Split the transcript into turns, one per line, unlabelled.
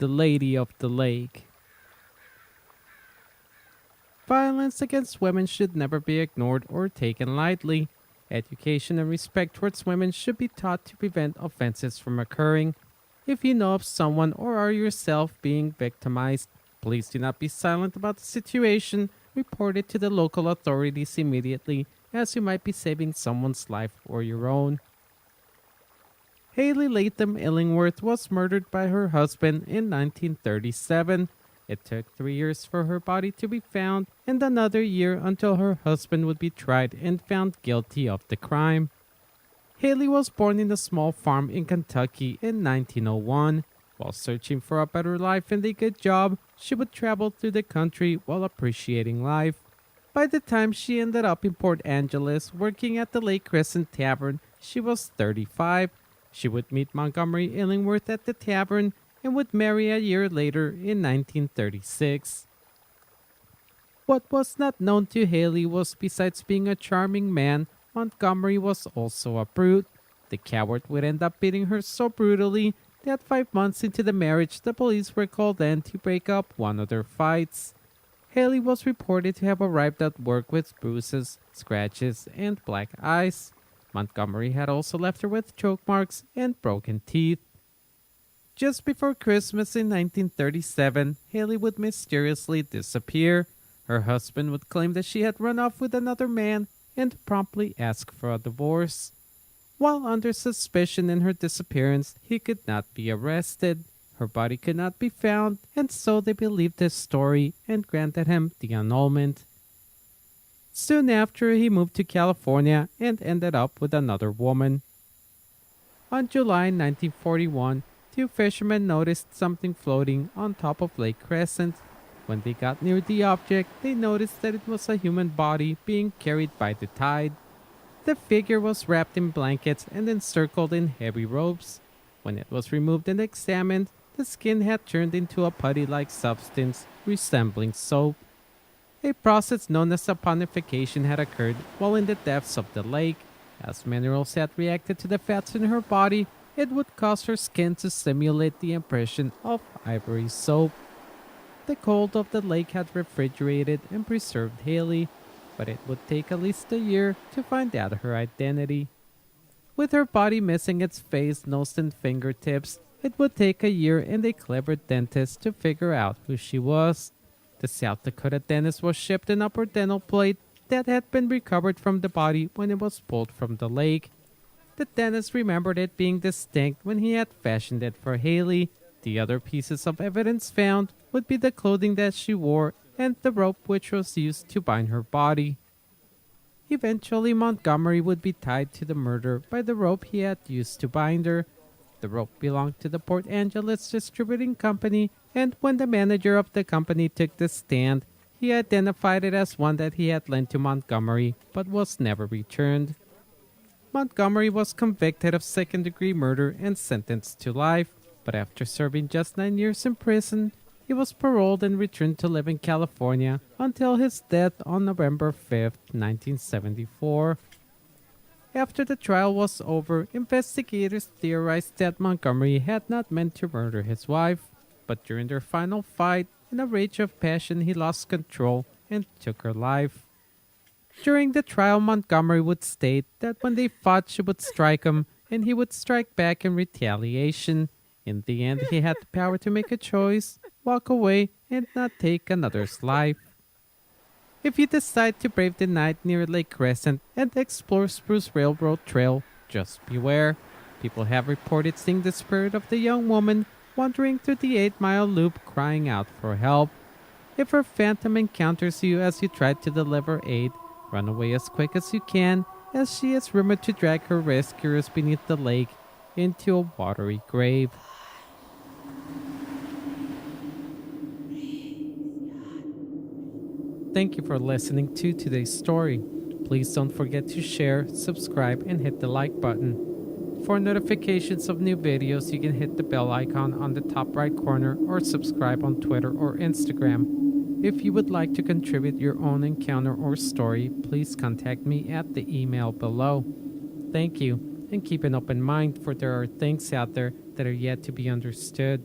the Lady of the Lake. Violence against women should never be ignored or taken lightly. Education and respect towards women should be taught to prevent offenses from occurring. If you know of someone or are yourself being victimized, please do not be silent about the situation. Report it to the local authorities immediately, as you might be saving someone's life or your own. Haley Latham Illingworth was murdered by her husband in 1937. It took 3 years for her body to be found and another year until her husband would be tried and found guilty of the crime. Haley was born in a small farm in Kentucky in 1901. While searching for a better life and a good job, she would travel through the country while appreciating life. By the time she ended up in Port Angeles working at the Lake Crescent Tavern, she was 35. She would meet Montgomery Illingworth at the tavern and would marry a year later in 1936. What was not known to Haley was, besides being a charming man, Montgomery was also a brute. The coward would end up beating her so brutally that 5 months into the marriage, the police were called in to break up one of their fights. Haley was reported to have arrived at work with bruises, scratches, and black eyes. Montgomery had also left her with choke marks and broken teeth. Just before Christmas in 1937, Haley would mysteriously disappear. Her husband would claim that she had run off with another man and promptly ask for a divorce. While under suspicion in her disappearance, he could not be arrested. Her body could not be found, and so they believed his story and granted him the annulment. Soon after, he moved to California and ended up with another woman. On July 1941, two fishermen noticed something floating on top of Lake Crescent. When they got near the object, they noticed that it was a human body being carried by the tide. The figure was wrapped in blankets and encircled in heavy ropes. When it was removed and examined, the skin had turned into a putty-like substance resembling soap. A process known as saponification had occurred while in the depths of the lake. As minerals had reacted to the fats in her body, it would cause her skin to simulate the impression of ivory soap. The cold of the lake had refrigerated and preserved Haley, but it would take at least a year to find out her identity. With her body missing its face, nose, and fingertips, it would take a year and a clever dentist to figure out who she was. The South Dakota dentist was shipped an upper dental plate that had been recovered from the body when it was pulled from the lake. The dentist remembered it being distinct when he had fashioned it for Haley. The other pieces of evidence found would be the clothing that she wore and the rope which was used to bind her body. Eventually, Montgomery would be tied to the murder by the rope he had used to bind her. The rope belonged to the Port Angeles Distributing Company, and when the manager of the company took the stand, he identified it as one that he had lent to Montgomery, but was never returned. Montgomery was convicted of second-degree murder and sentenced to life, but after serving just 9 years in prison, he was paroled and returned to live in California until his death on November 5, 1974. After the trial was over, investigators theorized that Montgomery had not meant to murder his wife, but during their final fight, in a rage of passion, he lost control and took her life. During the trial, Montgomery would state that when they fought, she would strike him, and he would strike back in retaliation. In the end, he had the power to make a choice, walk away, and not take another's life. If you decide to brave the night near Lake Crescent and explore Spruce Railroad Trail, just beware. People have reported seeing the spirit of the young woman wandering through the 8-mile loop crying out for help. If her phantom encounters you as you try to deliver aid, run away as quick as you can, as she is rumored to drag her rescuers beneath the lake into a watery grave. Thank you for listening to today's story. Please don't forget to share, subscribe, and hit the like button. For notifications of new videos, you can hit the bell icon on the top right corner or subscribe on Twitter or Instagram. If you would like to contribute your own encounter or story, please contact me at the email below. Thank you, and keep an open mind, for there are things out there that are yet to be understood.